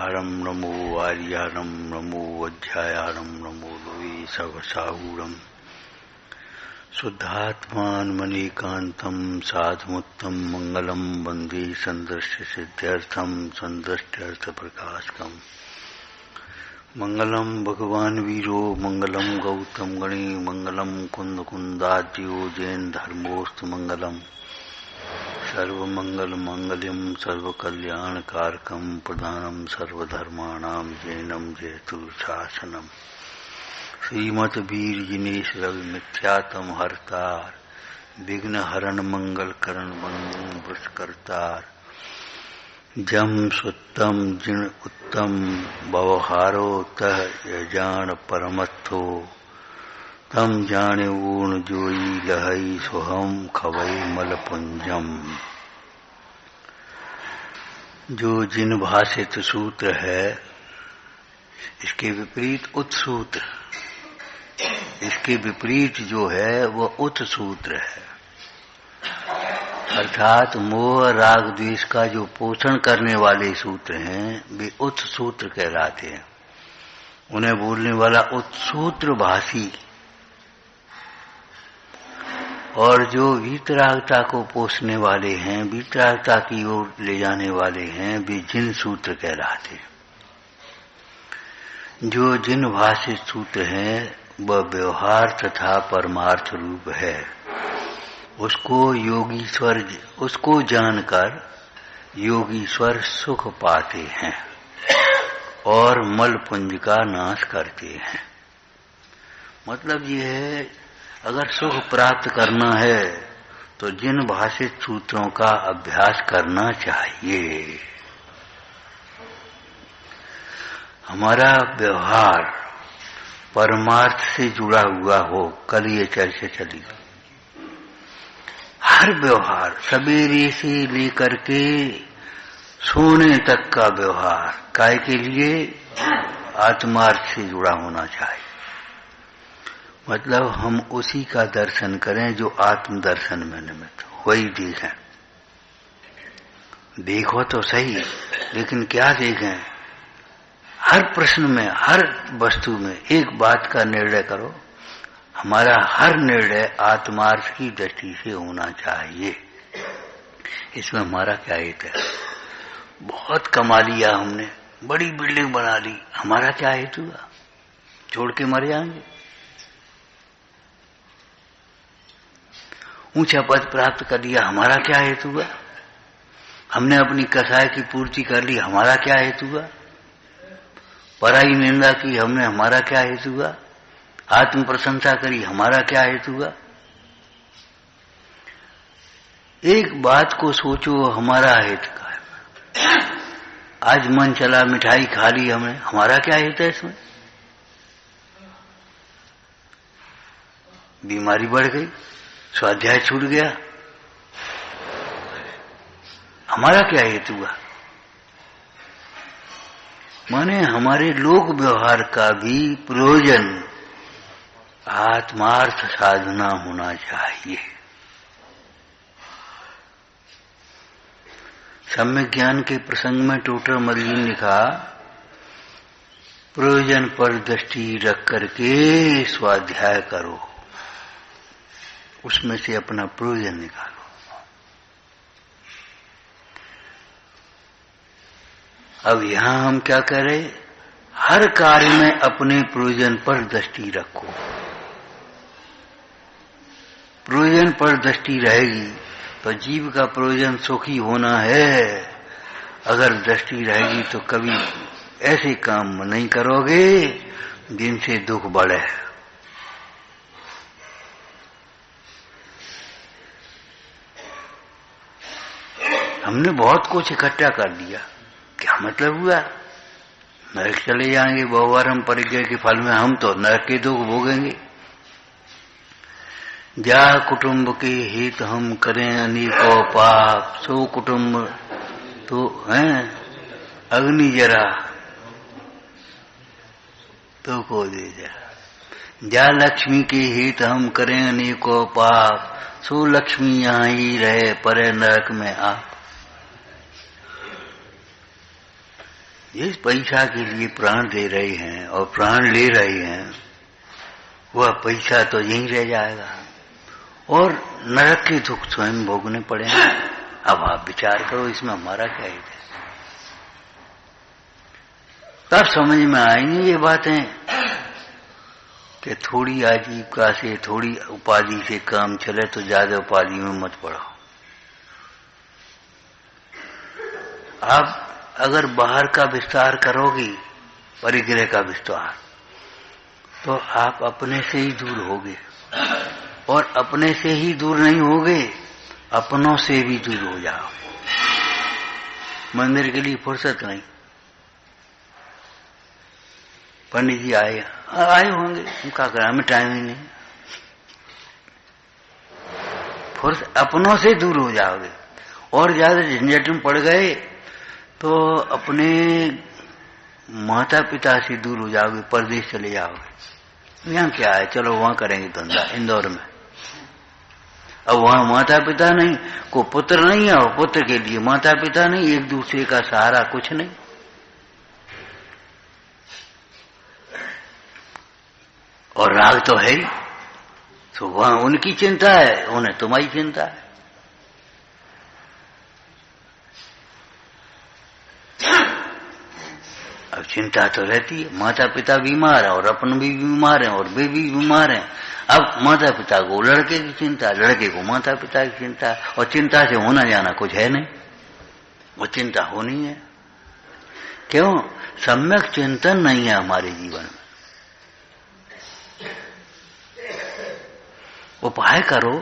आचार्याणं नमो आर्याणं नमो अध्यायाणं नमो लोये सवसाहूरम् शुद्धात्मानमनेकान्तं साधुमुत्तं मंगलम वंदे संदृश्य सिद्ध्यर्थम संदृष्ट्यर्थप्रकाशकम् मंगलम भगवान वीरो मंगलम गौतम गणे मंगलम कुंद कुंदाद्यो जैन धर्मोस्त मंगलम सर्वमंगल मंगल्यम सर्वकल्याणकारकम प्रधानम सर्वधर्माणां जैनम जयतु शासनम श्रीमत वीर जिनेश रवि मिथ्यातम हरतार विघ्न हरण मंगल करण बंधु वृषकर्तार जम सुत्तम जिन उत्तम व्यवहारो तह यजान परमत्थो तम जाने ऊर्ण जोई लहई सोहम खवई मलपुंजम। जो जिन भाषित सूत्र है इसके विपरीत उत्सूत्र, इसके विपरीत जो है वह उत सूत्र है, अर्थात मोह राग द्वेष का जो पोषण करने वाले सूत्र हैं वे उत सूत्र कहलाते हैं। उन्हें बोलने वाला उत्सूत्र भाषी और जो वीतरागता को पोषने वाले हैं, वीतरागता की ओर ले जाने वाले हैं, वे जिन सूत्र कहलाते हैं। जो जिन भाषित सूत्र हैं वह व्यवहार तथा परमार्थ रूप है। उसको योगीश्वर, उसको जानकर योगीश्वर सुख पाते हैं और मल पुंज का नाश करते हैं। मतलब ये है, अगर सुख प्राप्त करना है तो जिन भाषित सूत्रों का अभ्यास करना चाहिए। हमारा व्यवहार परमार्थ से जुड़ा हुआ हो। कल ये चर्चा चली, हर व्यवहार सवेरे से लेकर के सोने तक का व्यवहार काय के लिए आत्मार्थ से जुड़ा होना चाहिए। मतलब हम उसी का दर्शन करें जो आत्म दर्शन में निमित्त, वही देखें। देखो तो सही, लेकिन क्या देखें? हर प्रश्न में, हर वस्तु में एक बात का निर्णय करो, हमारा हर निर्णय आत्मार्थ की दृष्टि से होना चाहिए। इसमें हमारा क्या हित है? बहुत कमा लिया हमने, बड़ी बिल्डिंग बना ली, हमारा क्या हित हुआ? छोड़ के मर जाएंगे। ऊंचा पद प्राप्त कर लिया, हमारा क्या हेतु हुआ? हमने अपनी कसाय की पूर्ति कर ली, हमारा क्या हेतु हुआ? पराई निंदा की हमने, हमारा क्या हेतु हुआ? आत्म प्रशंसा करी, हमारा क्या हेतु हुआ? एक बात को सोचो, हमारा हेतु का है। आज मन चला मिठाई खा ली हमने, हमारा क्या हेतु है इसमें? बीमारी बढ़ गई, स्वाध्याय छूट गया, हमारा क्या हेतु हुआ? माने हमारे लोक व्यवहार का भी प्रयोजन आत्मार्थ साधना होना चाहिए। सम्यक ज्ञान के प्रसंग में टोटरमल जी ने कहा, प्रयोजन पर दृष्टि रख करके स्वाध्याय करो, उसमें से अपना प्रयोजन निकालो। अब यहां हम क्या करें? हर कार्य में अपने प्रयोजन पर दृष्टि रखो। प्रयोजन पर दृष्टि रहेगी तो जीव का प्रयोजन सुखी होना है। अगर दृष्टि रहेगी तो कभी ऐसे काम नहीं करोगे जिनसे दुख बढ़े। हमने बहुत कुछ इकट्ठा कर दिया, क्या मतलब हुआ? नरक चले जाएंगे, बहुवार हम परिज्ञा के फल में हम तो नरक के दुख भोगेंगे। जा कुटुंब के हित हम करें अनेकों पाप, सो कुटुंब तो है अग्नि जरा तो को दे जा। जा लक्ष्मी के हित हम करें अनेकों पाप, सो लक्ष्मी यहाँ ही रहे परे नरक में आप। जिस पैसा के लिए प्राण दे रहे हैं और प्राण ले रहे हैं, वह पैसा तो यहीं रह जाएगा और नरक के दुख स्वयं भोगने पड़ेंगे। अब आप विचार करो, इसमें हमारा क्या हित है? तब समझ में आएंगी ये बातें कि थोड़ी आजीविका से, थोड़ी उपाधि से काम चले तो ज्यादा उपाधि में मत पड़ो। आप अगर बाहर का विस्तार करोगी, परिग्रह का विस्तार, तो आप अपने से ही दूर होगे, और अपने से ही दूर नहीं होगे, अपनों से भी दूर हो जाओ। मंदिर के लिए फुर्सत नहीं। पंडित जी आए होंगे, क्या करें, हमें टाइम ही नहीं। फुर्सत, अपनों से दूर हो जाओगे और ज्यादा झंझट में पड़ गए तो अपने माता पिता से दूर हो जाओगे, परदेश चले जाओगे। यहाँ क्या है, चलो वहां करेंगे धंधा, इंदौर में। अब वहां माता पिता नहीं, को पुत्र नहीं है, और पुत्र के लिए माता पिता नहीं, एक दूसरे का सहारा कुछ नहीं। और राग तो है ही, तो वहां उनकी चिंता है, उन्हें तुम्हारी चिंता है। अब चिंता तो रहती है, माता पिता बीमार है और अपन भी बीमार है और वे भी बीमार हैं। अब माता पिता को लड़के की चिंता, लड़के को माता पिता की चिंता, और चिंता से होना जाना कुछ है नहीं, वो चिंता होनी है। क्यों? सम्यक चिंतन नहीं है हमारे जीवन में। उपाय करो।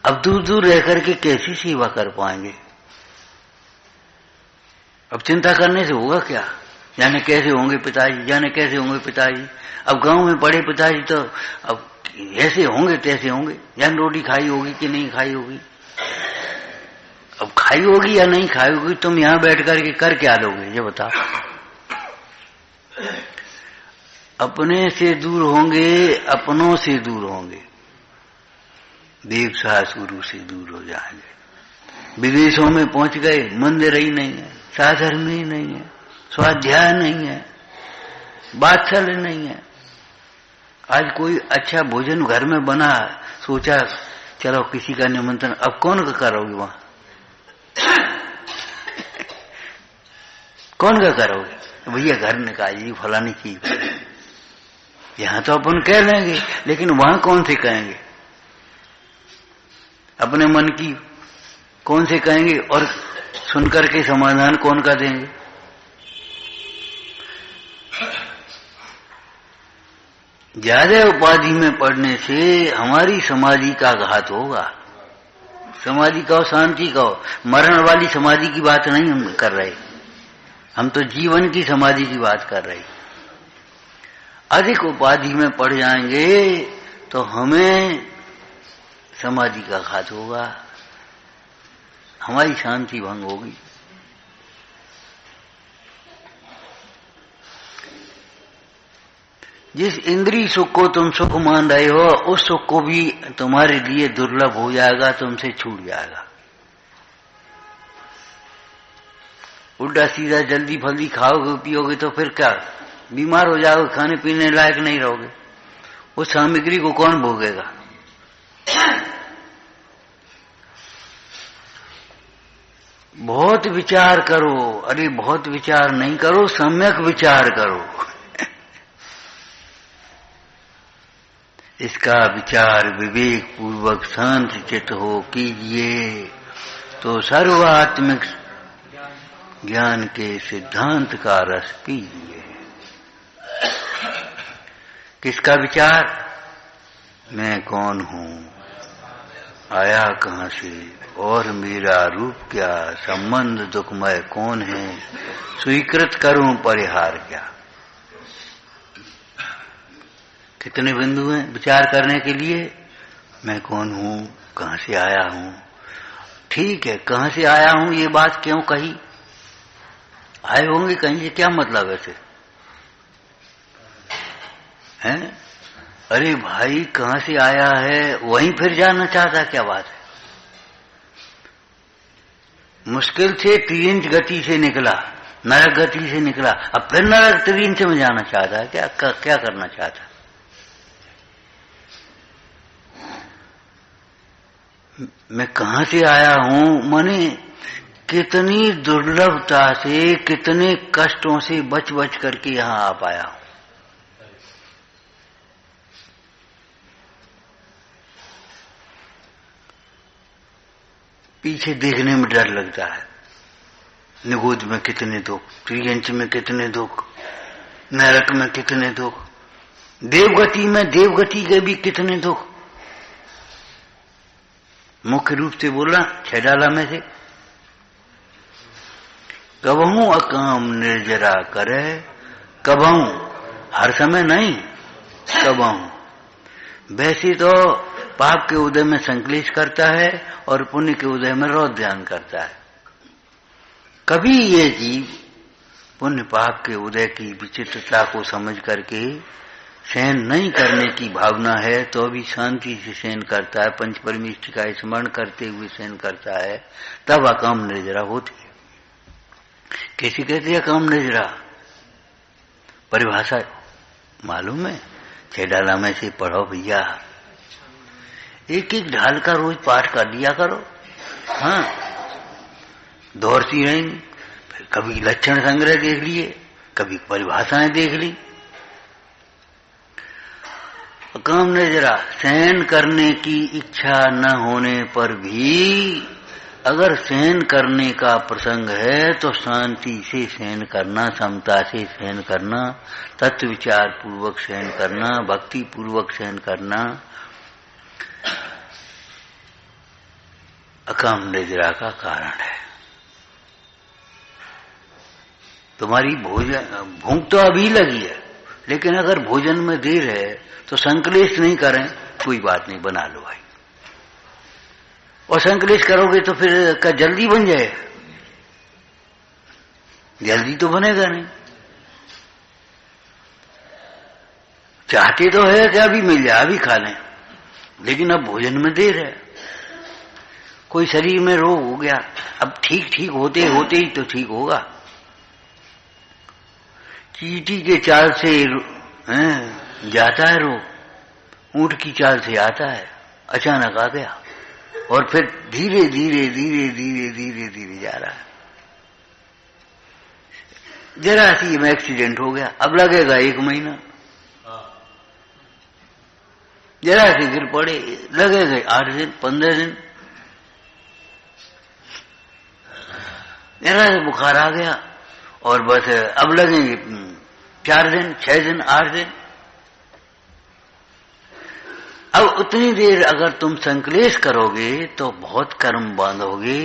अब दूर दूर रह करके कैसी सेवा कर पाएंगे? अब चिंता करने से होगा क्या? जाने कैसे होंगे पिताजी, जाने कैसे होंगे पिताजी। अब गांव में पड़े पिताजी तो अब ऐसे होंगे तैसे होंगे, जान रोटी खाई होगी कि नहीं खाई होगी। अब खाई होगी या नहीं खाई होगी, तुम यहां बैठ करके कर क्या लोगे ये बताओ। अपने से दूर होंगे, अपनों से दूर होंगे, देव सास गुरु से दूर हो जाएंगे। विदेशों में पहुंच गए, मंदिर ही नहीं है, साधर्म ही नहीं है, स्वाध्याय नहीं है, बात्सल्य नहीं है। आज कोई अच्छा भोजन घर में बना, सोचा चलो किसी का निमंत्रण, अब कौन का करोगे वहां? कौन का करोगे? भैया घर ने कहा जी फलानी चीज, यहां तो अपन कह लेंगे, लेकिन वहां कौन से कहेंगे? अपने मन की कौन से कहेंगे और सुनकर के समाधान कौन का देंगे? ज्यादा उपाधि में पड़ने से हमारी समाधि का घात होगा। समाधि का हो, शांति का हो, मरण वाली समाधि की बात नहीं हम कर रहे, हम तो जीवन की समाधि की बात कर रहे। अधिक उपाधि में पड़ जाएंगे तो हमें समाधि का घात होगा, हमारी शांति भंग होगी। जिस इंद्रिय सुख को तुम सुख मान रहे हो, उस सुख को भी तुम्हारे लिए दुर्लभ हो जाएगा, तुमसे छूट जाएगा। उल्टा सीधा जल्दी फल्दी खाओगे पियोगे तो फिर क्या, बीमार हो जाओगे, खाने पीने लायक नहीं रहोगे। उस सामग्री को कौन भोगेगा? बहुत विचार करो। अरे बहुत विचार नहीं करो, सम्यक विचार करो। इसका विचार विवेक पूर्वक शांत चित्त हो कीजिए तो सर्वात्मिक ज्ञान के सिद्धांत का रस पीजिए। किसका विचार? मैं कौन हूं, आया कहां से, और मेरा रूप क्या, संबंध दुखमय कौन है, स्वीकृत करूं परिहार क्या। कितने बिंदु हैं विचार करने के लिए? मैं कौन हूं, कहां से आया हूं। ठीक है, कहां से आया हूं ये बात क्यों कही? आए होंगे कहीं से, क्या मतलब ऐसे हैं? अरे भाई कहां से आया है, वहीं फिर जाना चाहता, क्या बात है? मुश्किल से 3 इंच गति से निकला, नरक गति से निकला, अब फिर नरक त्रिंच में जाना चाहता है, क्या करना चाहता है? मैं कहां से आया हूं, माने कितनी दुर्लभता से, कितने कष्टों से बच बच करके यहां आ पाया हूं। पीछे देखने में डर लगता है, निगोद में कितने दुख, त्रियंच में कितने दुख, नरक में कितने दुख, देवगति में, देवगति के भी कितने दुख। मुख्य रूप से बोला छेडाला में से, कबहू अकाम निर्जरा करे, कबहू, हर समय नहीं, कबहू। वैसे तो पाप के उदय में संकलेश करता है और पुण्य के उदय में रोध ध्यान करता है। कभी ये जीव पुण्य पाप के उदय की विचित्रता को समझ करके सहन नहीं करने की भावना है तो भी शांति से सहन करता है, पंच परमेष्ठ का स्मरण करते हुए सहन करता है, तब अकाम निर्जरा होती है। कैसी कहती है अकाम निर्जरा? परिभाषा मालूम है? छेडाला में से पढ़ो भैया, एक एक ढाल का रोज पाठ कर दिया करो। हाँ, दौड़ती रहेंगी, फिर कभी लक्षण संग्रह देख लिए, कभी परिभाषाएं देख ली। अकाम निर्जरा, सहन करने की इच्छा न होने पर भी अगर सहन करने का प्रसंग है तो शांति से सहन करना, समता से सहन करना, तत्व विचार पूर्वक सहन करना, भक्ति पूर्वक सहन करना अकाम निर्जरा का कारण है। तुम्हारी भूख तो अभी लगी है, लेकिन अगर भोजन में देर है तो संकलेश नहीं करें, कोई बात नहीं, बना लो भाई। और संकलेश करोगे तो फिर क्या जल्दी बन जाएगा? जल्दी तो बनेगा नहीं। चाहते तो है कि अभी मिल जाए, अभी खा लें, लेकिन अब भोजन में देर है। कोई शरीर में रोग हो गया, अब ठीक होते होते ही तो ठीक होगा। चींटी के चाल से जाता है रोग, ऊंट की चाल से आता है, अचानक आ गया और फिर धीरे धीरे धीरे धीरे धीरे धीरे जा रहा है। जरा सी में एक्सीडेंट हो गया, अब लगेगा 1 महीना। जरा सी गिर पड़े, लगेगा 8 दिन 15 दिन। जरा से बुखार आ गया और बस अब लगेंगे 4 दिन 6 दिन 8 दिन। अब उतनी देर अगर तुम संकलेश करोगे तो बहुत कर्म बांधोगे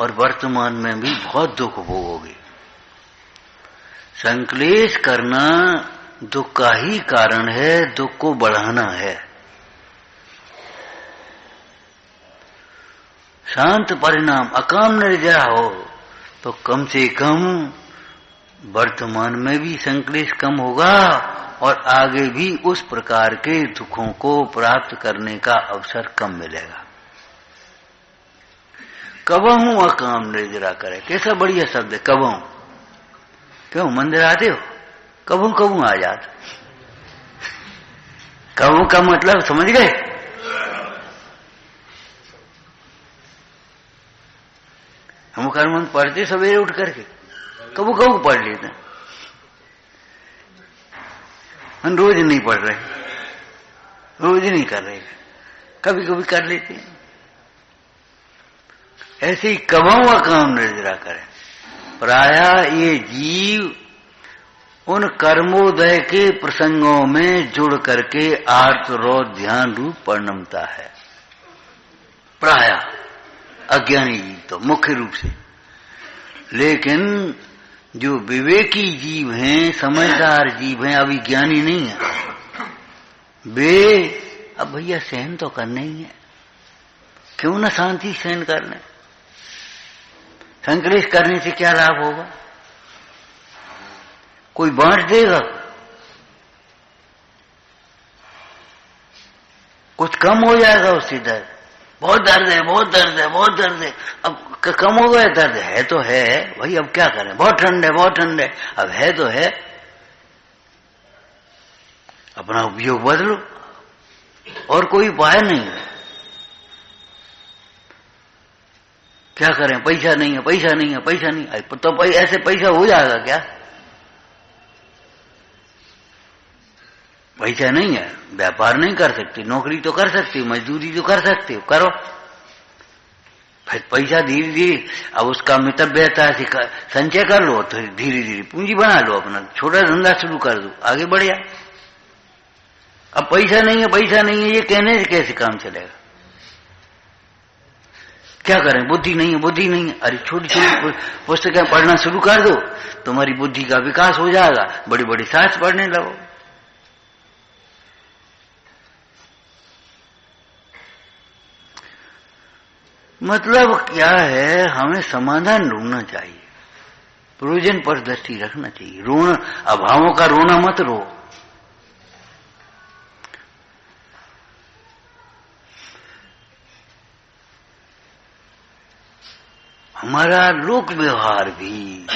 और वर्तमान में भी बहुत दुख भोगोगे। संकलेश करना दुख का ही कारण है, दुख को बढ़ाना है। शांत परिणाम अकाम निर्जरा हो तो कम से कम वर्तमान में भी संकलेश कम होगा और आगे भी उस प्रकार के दुखों को प्राप्त करने का अवसर कम मिलेगा। कबहू अकाम निर्जरा करे, कैसा बढ़िया शब्द है कबहू। क्यों मंदिर आते हो? कबहू कबहू आ जाते। कबहू का मतलब समझ गए? हम कर्म पढ़ते सवेरे उठ करके, कबू कबू पढ़ लेते हैं, हम रोज नहीं पढ़ रहे, रोज नहीं कर रहे, कभी कभी कर लेते हैं। ऐसे ही कबहू अकाम निर्जरा करें। प्रायः ये जीव उन कर्मोदय के प्रसंगों में जुड़ करके आर्त रोध ध्यान रूप परिणमता है। प्रायः अज्ञानी जीव तो मुख्य रूप से, लेकिन जो विवेकी जीव हैं, समझदार जीव हैं, अभी ज्ञानी नहीं है, वे अब भैया सहन तो करना ही है, क्यों ना शांति सहन कर लें। संकलेश करने से क्या लाभ होगा? कोई बांट देगा? कुछ कम हो जाएगा उससे दर्द? बहुत दर्द है, बहुत दर्द है, बहुत दर्द है। अब कम हो गया दर्द, है तो है भाई, अब क्या करें, बहुत ठंड है, बहुत ठंड है, अब है तो है, अपना उपयोग बदलो, और कोई उपाय नहीं है। क्या करें, पैसा नहीं है, पैसा नहीं है, पैसा नहीं है, तो ऐसे पैसा हो जाएगा क्या? पैसा नहीं है, व्यापार नहीं कर सकती, नौकरी तो कर सकती, मजदूरी तो कर सकती हो, करो, फिर पैसा धीरे धीरे, अब उसका मितव्य रहता है, संचय कर लो, तो धीरे धीरे पूंजी बना लो, अपना छोटा धंधा शुरू कर दो, आगे बढ़ जाए। अब पैसा नहीं है, पैसा नहीं है, ये कहने से कैसे काम चलेगा? क्या करें, बुद्धि नहीं है, बुद्धि नहीं है। अरे छोटी छोटी पुस्तकें पढ़ना शुरू कर दो, तुम्हारी बुद्धि का विकास हो जाएगा, बड़ी बड़ी शास्त्र पढ़ने लगो। मतलब क्या है, हमें समाधान ढूंढना चाहिए, प्रयोजन पर दृष्टि रखना चाहिए। रोना, अभावों का रोना मत रो। हमारा लोक व्यवहार भी,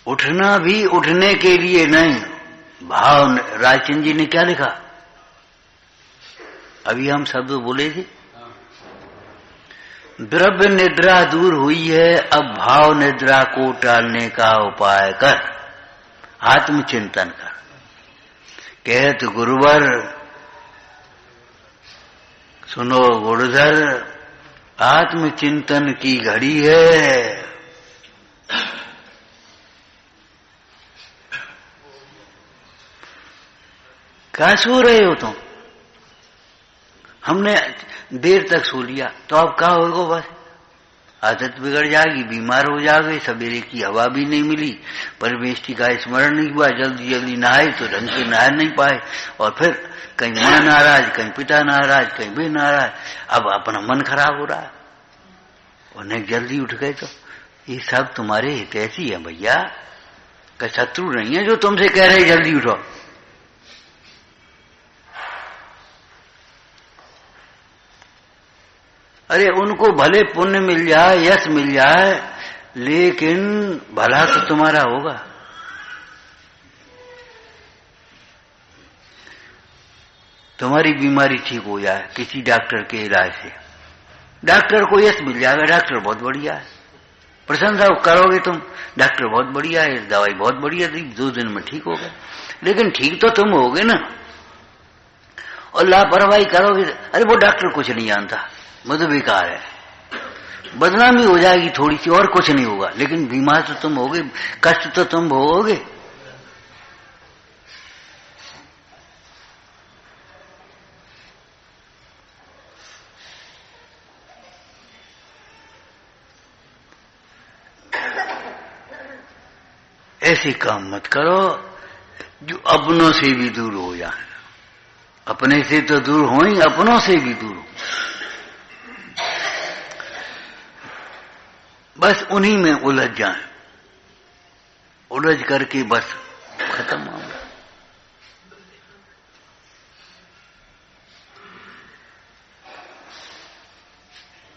उठना भी उठने के लिए नहीं, भाव। राजचंद्र जी ने क्या लिखा, अभी हम शब्द बोले थे, द्रव्य निद्रा दूर हुई है, अब भाव निद्रा को टालने का उपाय कर, आत्मचिंतन कर। कहत गुरुवर सुनो गुरुधर, आत्मचिंतन की घड़ी है। क्या सो रहे हो तुम? हमने देर तक सो लिया तो अब क्या होगा, बस आदत बिगड़ जाएगी, बीमार हो जाओगे, सवेरे की हवा भी नहीं मिली, परमेष्टि का स्मरण नहीं हुआ, जल्दी जल्दी नहाए तो ढंग से नहा नहीं पाए, और फिर कहीं मां नाराज, कहीं पिता नाराज, कहीं भी नाराज, अब अपना मन खराब हो रहा है। उन्हें जल्दी उठ गए तो ये सब तुम्हारे हितैषी है भैया, का शत्रु नहीं है जो तुमसे कह रहे जल्दी उठो। अरे उनको भले पुण्य मिल जाए, यश मिल जाए, लेकिन भला तो तुम्हारा होगा। तुम्हारी बीमारी ठीक हो जाए किसी डॉक्टर के इलाज से, डॉक्टर को यश मिल जाएगा, डॉक्टर बहुत बढ़िया है, प्रशंसा करोगे तुम, डॉक्टर बहुत बढ़िया है, दवाई बहुत बढ़िया दी, 2 दिन में ठीक हो गए, लेकिन ठीक तो तुम होगे ना। और लापरवाही करोगे, अरे वो डॉक्टर कुछ नहीं जानता, वो तो बेकार है, बदनामी हो जाएगी थोड़ी सी, और कुछ नहीं होगा, लेकिन बीमार तो तुम होगे, कष्ट तो तुम भोगोगे। ऐसे काम मत करो जो अपनों से भी दूर हो जाए, अपने से तो दूर हो ही, अपनों से भी दूर हो, बस उन्हीं में उलझ जाए, उलझ करके बस खत्म हो गया।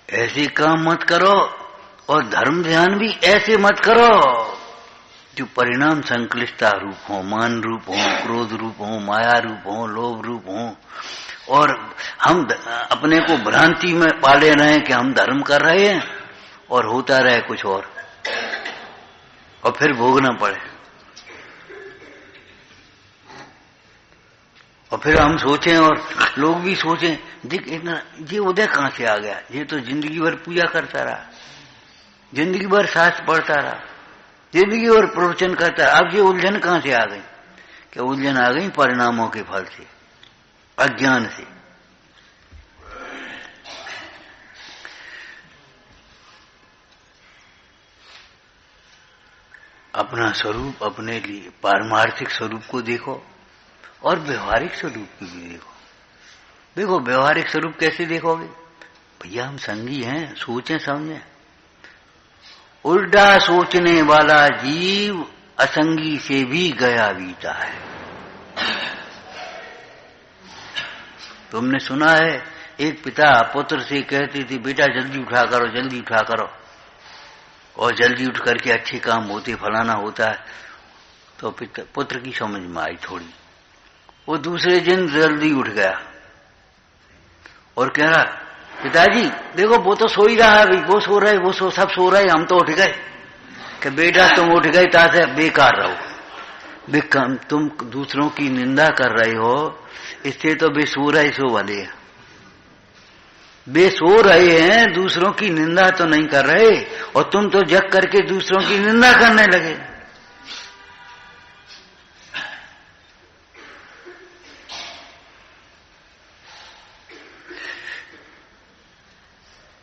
ऐसे काम मत करो, और धर्म ध्यान भी ऐसे मत करो जो परिणाम संक्लिष्टता रूप हो, मान रूप हो, क्रोध रूप हो, माया रूप हो, लोभ रूप हो, और हम अपने को भ्रांति में पाले रहे कि हम धर्म कर रहे हैं और होता रहे कुछ और फिर भोगना पड़े। और फिर हम सोचें और लोग भी सोचें, देख इतना ये उदय कहां से आ गया, ये तो जिंदगी भर पूजा करता रहा, जिंदगी भर शास्त्र पढ़ता रहा, जिंदगी भर प्रवचन करता रहा, अब ये उलझन कहां से आ गई? क्या उलझन आ गई परिणामों के फल से, अज्ञान से। अपना स्वरूप, अपने लिए पारमार्थिक स्वरूप को देखो और व्यवहारिक स्वरूप को भी देखो। देखो व्यवहारिक स्वरूप कैसे देखोगे? भैया हम संगी हैं, सोचें समझें। उल्टा सोचने वाला जीव असंगी से भी गया बीता है। तुमने सुना है एक पिता पुत्र से कहते थे बेटा जल्दी उठा करो, जल्दी उठा करो, और जल्दी उठ करके अच्छे काम होते, फलाना होता है। तो पुत्र की समझ में आई थोड़ी, वो दूसरे दिन जल्दी उठ गया और कह रहा पिताजी देखो वो तो सो ही रहा है अभी, वो सो रहे, वो सब सो रहे, हम तो उठ गए। कि बेटा तुम उठ गए तासे बेकार रहो, तुम दूसरों की निंदा कर रहे हो, इससे तो बे सो रहे सो भले, बे सो रहे हैं, दूसरों की निंदा तो नहीं कर रहे, और तुम तो जग करके दूसरों की निंदा करने लगे।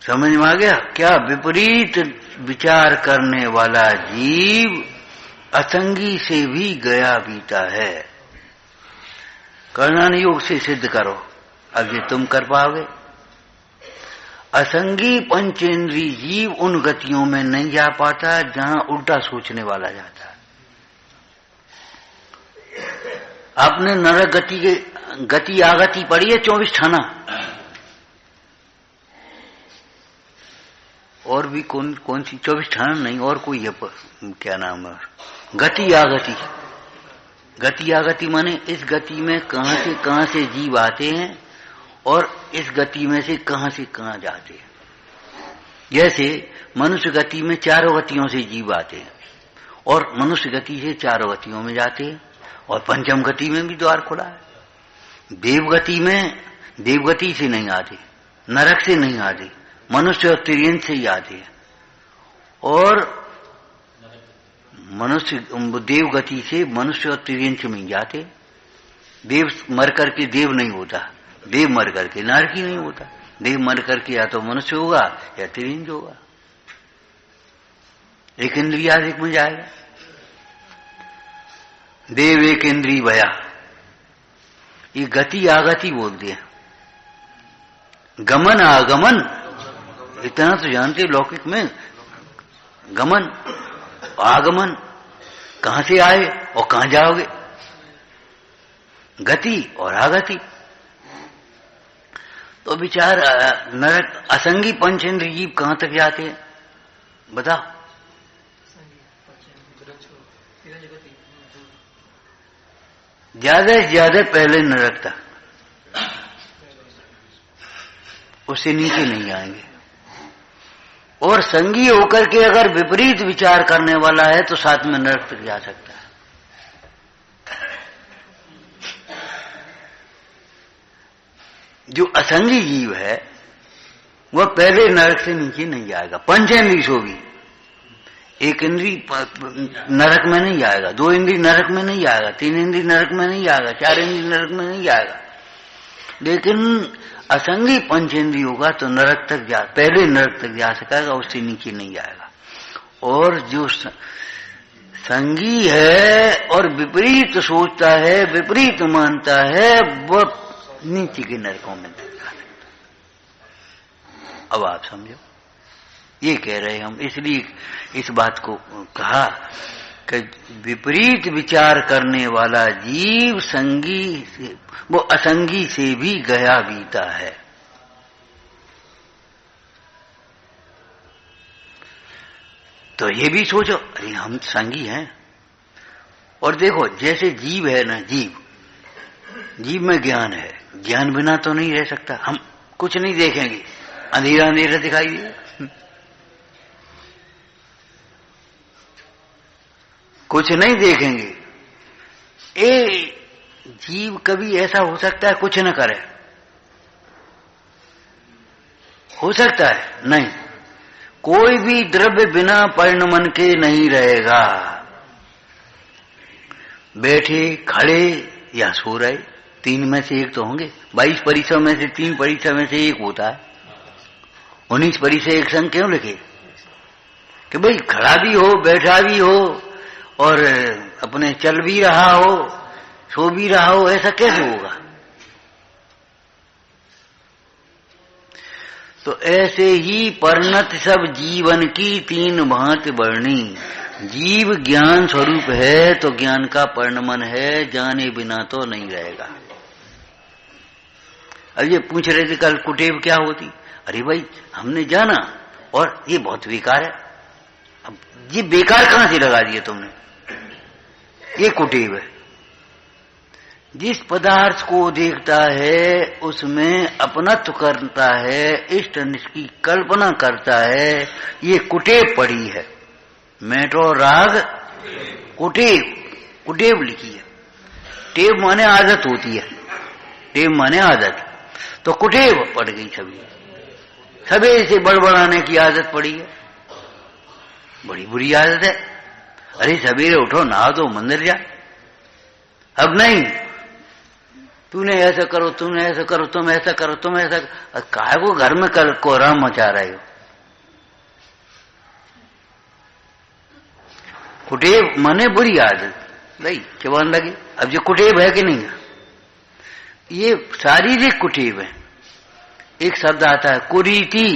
समझ में आ गया क्या? विपरीत विचार करने वाला जीव असंगी से भी गया बीता है। कर्णन योग से सिद्ध करो, अब ये तुम कर पाओगे। असंगी पंचेंद्री जीव उन गतियों में नहीं जा पाता जहां उल्टा सोचने वाला जाता है। आपने नरक गति के गति आगति पढ़ी है 24 ठाना, और भी कौन सी 24 ठाना नहीं, और कोई है क्या नाम है, गति आगति। गति आगति माने इस गति में कहां से जीव आते हैं और इस गति में से कहां जाते हैं। जैसे मनुष्य गति में चारों गतियों से जीव आते हैं और मनुष्य गति से चारों गतियों में जाते हैं, और पंचम गति में भी द्वार खुला है। देवगति से नहीं आते, नरक से नहीं आते, मनुष्य और तिर्यंत से ही आते हैं, और मनुष्य देव गति से मनुष्य और तिर्यंत में जाते। देव मर करके देव नहीं होता, देव मर करके नरक ही नहीं होता। देव मर करके या तो मनुष्य होगा या तिर्यंत होगा, एक इंद्रियाधिक में जाएगा। देव एक इंद्रिय भया, ये गति आगति बोलते हैं। गमन आगमन इतना तो जानते लौकिक में, गमन आगमन, कहां से आए और कहां जाओगे, गति और आगति। तो विचार नरक असंगी पंचेंद्र जीव कहां तक जाते हैं बताओ? ज्यादा से ज्यादा पहले नरक तक, उससे नीचे नहीं आएंगे। और संगी होकर के अगर विपरीत विचार करने वाला है तो साथ में नरक तक जा सकता है। जो असंगी जीव है वह पहले नरक से नीचे नहीं जाएगा। पंचेंद्रिय सो भी, एक इंद्रिय नरक में नहीं जाएगा, 2 इंद्रिय नरक में नहीं जाएगा, 3 इंद्रिय नरक में नहीं जाएगा, 4 इंद्रिय नरक में नहीं जाएगा। लेकिन असंगी पंचेंद्रिय होगा तो नरक तक पहले नरक तक जा सकेगा, उससे नीचे नहीं जाएगा। और जो संगी है और विपरीत सोचता है, विपरीत मानता है, वह नीचे के नरकों में जा सकता। अब आप समझो, ये कह रहे हम, इसलिए इस बात को कहा कि विपरीत विचार करने वाला जीव संगी से, वो असंगी से भी गया बीता है। तो ये भी सोचो, अरे हम संगी हैं। और देखो जैसे जीव है ना, जीव में ज्ञान है, ज्ञान बिना तो नहीं रह सकता। हम कुछ नहीं देखेंगे, अंधेरा अंधेरा दिखाई दे, कुछ नहीं देखेंगे। जीव कभी ऐसा हो सकता है कुछ न करे, हो सकता है नहीं। कोई भी द्रव्य बिना पर्ण मन के नहीं रहेगा, बैठे खड़े या सो रहे, 3 में से एक तो होंगे। 22 परिसर में से 3 परिसर में से एक होता है। 19 परिसर एक संग क्यों लिखे कि भाई खड़ा भी हो, बैठा भी हो, और अपने चल भी रहा हो, सो भी रहा हो, ऐसा कैसे होगा? तो ऐसे ही परिणत सब जीवन की 3 भांति वर्णी। जीव ज्ञान स्वरूप है तो ज्ञान का परिणमन है, जाने बिना तो नहीं रहेगा। अब ये पूछ रहे थे कल कुटेव क्या होती, अरे भाई हमने जाना और ये बहुत बेकार है। अब ये बेकार कहां से लगा दिया तुमने, ये कुटेव है। जिस पदार्थ को देखता है उसमें अपनत्व करता है, इष्ट अनिष्ट की कल्पना करता है, ये कुटेव पड़ी है। मेट्रो राग कुटेव, कुटेव लिखी है। टेव माने आदत होती है, टेव माने आदत, तो कुटेव पड़ गई सभी, सवेरे से बड़बड़ाने की आदत पड़ी है, बड़ी बुरी आदत है। अरे सवेरे उठो, नहा दो, मंदिर जा। अब नहीं, तूने ऐसा करो, तूने ऐसा करो, तुम ऐसा करो, तुम ऐसा, काहे को घर में कल कोहराम मचा रहे हो। कुटेव माने बुरी आदत, नहीं जवान लगी। अब ये कुटेव है कि नहीं है, ये शारीरिक कुटेव है। एक शब्द आता है कुरीति,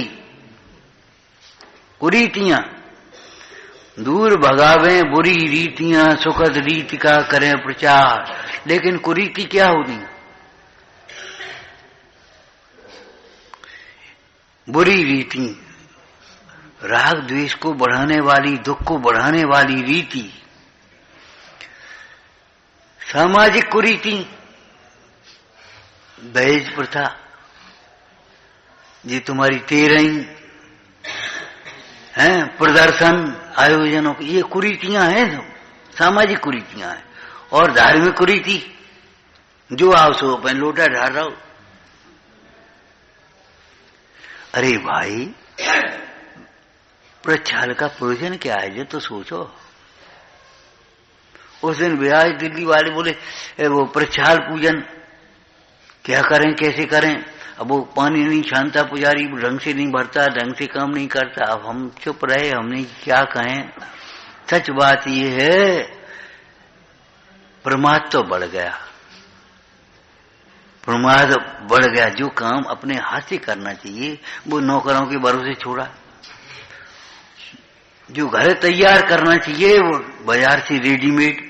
कुरीतियां, दूर भगावें बुरी रीतियां, सुखद रीति का करें प्रचार। लेकिन कुरीति क्या होगी, बुरी रीति, राग द्वेष को बढ़ाने वाली, दुख को बढ़ाने वाली रीति। सामाजिक कुरीति, दहेज प्रथा, ये तुम्हारी 13 हैं, प्रदर्शन आयोजनों की, ये कुरीतियां हैं, जो सामाजिक कुरीतियां हैं। और धार्मिक कुरीति, जो आओ सो अपन लोटा ढाल रहा हो। अरे भाई, प्रक्षाल का प्रयोजन क्या है, ये तो सोचो। उस दिन बिहार दिल्ली वाले बोले वो प्रक्षाल पूजन क्या करें, कैसे करें। अब वो पानी नहीं छानता, पुजारी ढंग से नहीं भरता, ढंग से काम नहीं करता। अब हम चुप रहे, हमने क्या कहें। सच बात ये है, प्रमाद तो बढ़ गया, प्रमाद बढ़ गया। जो काम अपने हाथ से करना चाहिए वो नौकरों के भरोसे छोड़ा। जो घर तैयार करना चाहिए वो बाजार से रेडीमेड।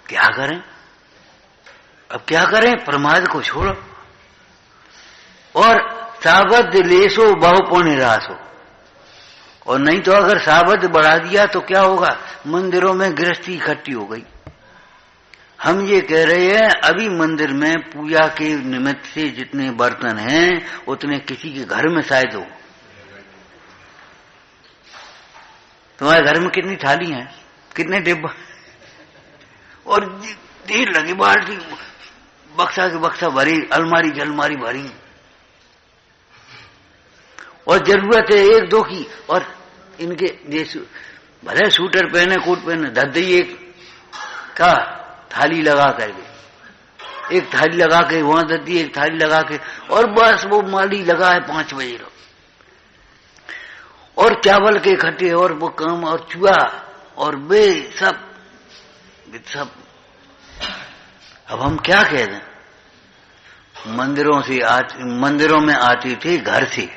क्या करें, अब क्या करें, प्रमाद को छोड़ो। और साबद लेसो बहु निराश हो। और नहीं तो अगर साबद बढ़ा दिया तो क्या होगा, मंदिरों में गृहस्थी इकट्ठी हो गई। हम ये कह रहे हैं अभी मंदिर में पूजा के निमित्त से जितने बर्तन हैं उतने किसी के घर में शायद हो। तुम्हारे घर में कितनी थाली हैं, कितने डिब्बा, और ढेर लगी बाल्टी, बक्सा के बक्सा भरी, अलमारी अलमारी भरी। और जरूरत है एक दो की। और इनके भले सूटर पहने, कोट पहने, धद्दी एक का थाली लगा करके, एक थाली लगा के वहां धद्दी, एक थाली लगा के, और बस वो माली लगा है 5 बजे लो। और चावल के खट्टे, और वो काम, और चूहा, और बे सब। अब हम क्या कह दें, मंदिरों में आते थे घर से,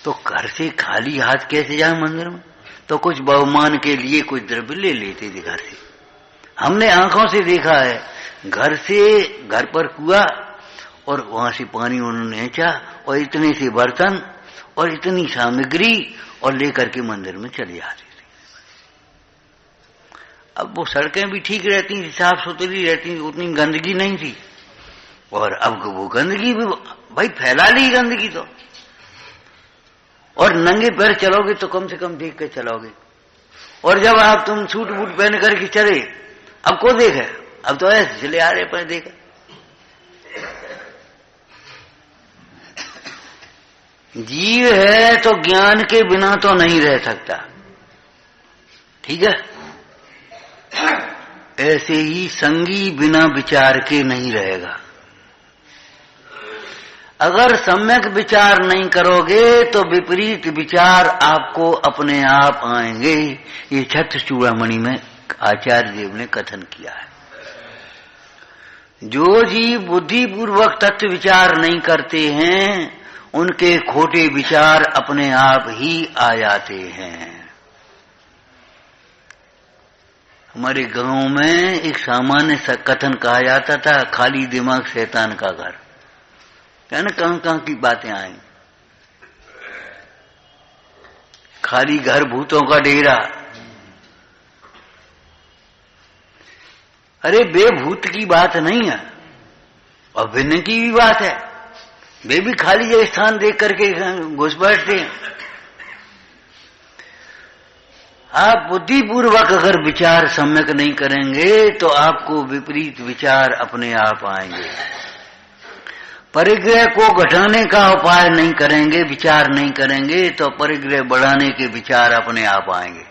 तो घर से खाली हाथ कैसे जाए मंदिर में। तो कुछ बहुमान के लिए कुछ द्रव्य ले लेते थे घर से। हमने आंखों से देखा है, घर पर कुआ, और वहां से पानी उन्होंने खींचा, और इतने से बर्तन और इतनी सामग्री, और लेकर के मंदिर में चले जाते थे। अब वो सड़कें भी ठीक रहती थी, साफ सुथरी रहती थी, उतनी गंदगी नहीं थी। और अब वो गंदगी भी भाई फैला ली गंदगी तो। और नंगे पैर चलोगे तो कम से कम देख कर चलोगे। और जब आप तुम सूट बूट पहन करके चले, अब को देखे, अब तो ऐसे चले आ रहे पर देखा। जीव है तो ज्ञान के बिना तो नहीं रह सकता, ठीक है। ऐसे ही संगी बिना विचार के नहीं रहेगा। अगर सम्यक विचार नहीं करोगे तो विपरीत विचार आपको अपने आप आएंगे। ये छत्र चूड़ामणि में आचार्य देव ने कथन किया है। जो जीव बुद्धिपूर्वक तत्व विचार नहीं करते हैं उनके खोटे विचार अपने आप ही आ जाते हैं। हमारे गांव में एक सामान्य सा कथन कहा जाता था, खाली दिमाग शैतान का घर। क्या ना कहां कहां की बातें आई। खाली घर भूतों का डेरा। अरे बेभूत की बात नहीं है, और भिन्न की भी बात है। वे भी खाली जगह स्थान देख करके घुस बैठते हैं। आप बुद्धिपूर्वक अगर विचार सम्यक नहीं करेंगे तो आपको विपरीत विचार अपने आप आएंगे। परिग्रह को घटाने का उपाय नहीं करेंगे, विचार नहीं करेंगे तो परिग्रह बढ़ाने के विचार अपने आप आएंगे।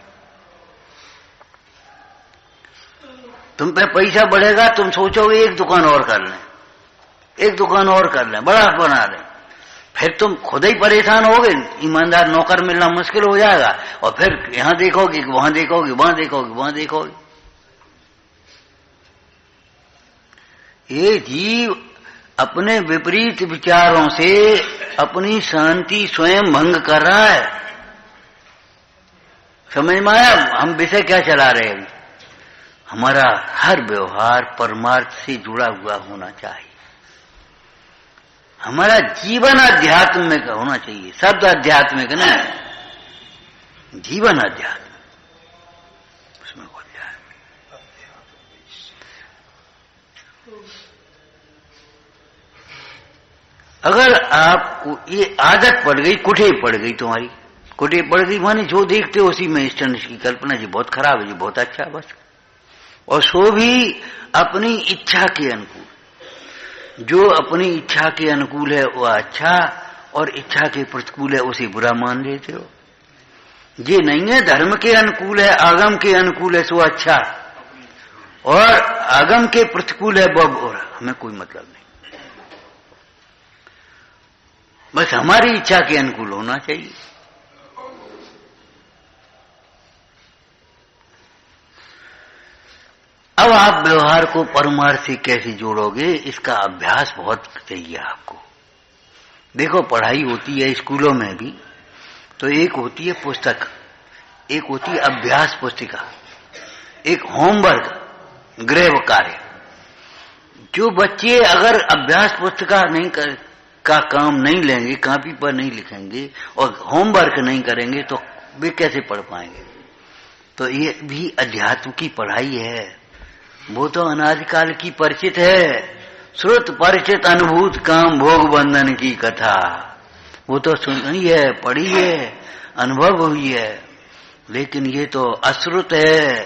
तुम पे पैसा बढ़ेगा, तुम सोचोगे एक दुकान और कर लें, एक दुकान और कर लें, बड़ा बना लें। फिर तुम खुद ही परेशान होगे, ईमानदार नौकर मिलना मुश्किल हो जाएगा। और फिर यहां देखोगे, वहां देखोगे, वहां देखोगे, वहां देखोगे। ये जीव अपने विपरीत विचारों से अपनी शांति स्वयं भंग कर रहा है। समझ में आया हम विषय क्या चला रहे हैं? हमारा हर व्यवहार परमार्थ से जुड़ा हुआ होना चाहिए। हमारा जीवन आध्यात्मिक होना चाहिए। शब्द आध्यात्मिक नहीं, जीवन आध्यात्मिक उसमें हो जाए। अगर आपको ये आदत पड़ गई, कुठे पड़ गई तुम्हारी, कुठे पड़ गई माने जो देखते हो उसी में इष्ट की कल्पना, जी बहुत खराब है, जी बहुत अच्छा है, बस। और सो भी अपनी इच्छा के अनुकूल। जो अपनी इच्छा के अनुकूल है वह अच्छा, और इच्छा के प्रतिकूल है उसे बुरा मान लेते हो। ये नहीं है धर्म के अनुकूल है, आगम के अनुकूल है सो अच्छा, और आगम के प्रतिकूल है वह बुरा। हमें कोई मतलब नहीं, बस हमारी इच्छा के अनुकूल होना चाहिए। अब आप व्यवहार को परमार्थ से कैसे जोड़ोगे, इसका अभ्यास बहुत चाहिए आपको। देखो पढ़ाई होती है स्कूलों में भी, तो एक होती है पुस्तक, एक होती है अभ्यास पुस्तिका, एक होमवर्क गृह कार्य। जो बच्चे अगर अभ्यास पुस्तिका नहीं का काम नहीं लेंगे, कॉपी पर नहीं लिखेंगे और होमवर्क नहीं करेंगे तो वे कैसे पढ़ पाएंगे? तो ये भी अध्यात्म की पढ़ाई है। वो तो अनादिकाल की परिचित है, श्रुत परिचित अनुभूत काम भोग बंधन की कथा। वो तो सुनी है, पढ़ी है, अनुभव हुई है। लेकिन ये तो अश्रुत है,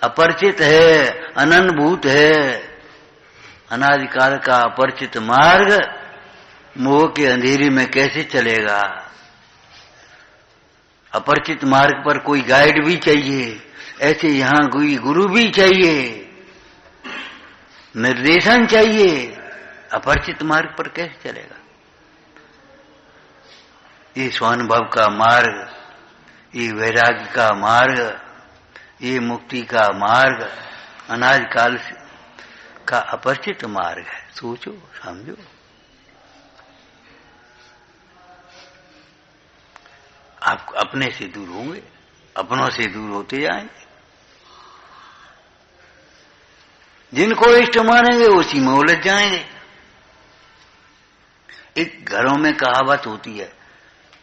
अपरिचित है, अननुभूत है। अनादिकाल का अपरिचित मार्ग मोह के अंधेरे में कैसे चलेगा? अपरिचित मार्ग पर कोई गाइड भी चाहिए, ऐसे यहां कोई गुरु भी चाहिए, निर्देशन चाहिए। अपरिचित मार्ग पर कैसे चलेगा? ये स्वानुभव का मार्ग, ये वैराग्य का मार्ग, ये मुक्ति का मार्ग अनादिकाल का अपरिचित मार्ग है। सोचो समझो। आप अपने से दूर होंगे, अपनों से दूर होते जाएंगे। जिनको इष्ट मानेंगे उसी में उलझ जाएंगे। एक घरों में कहावत होती है,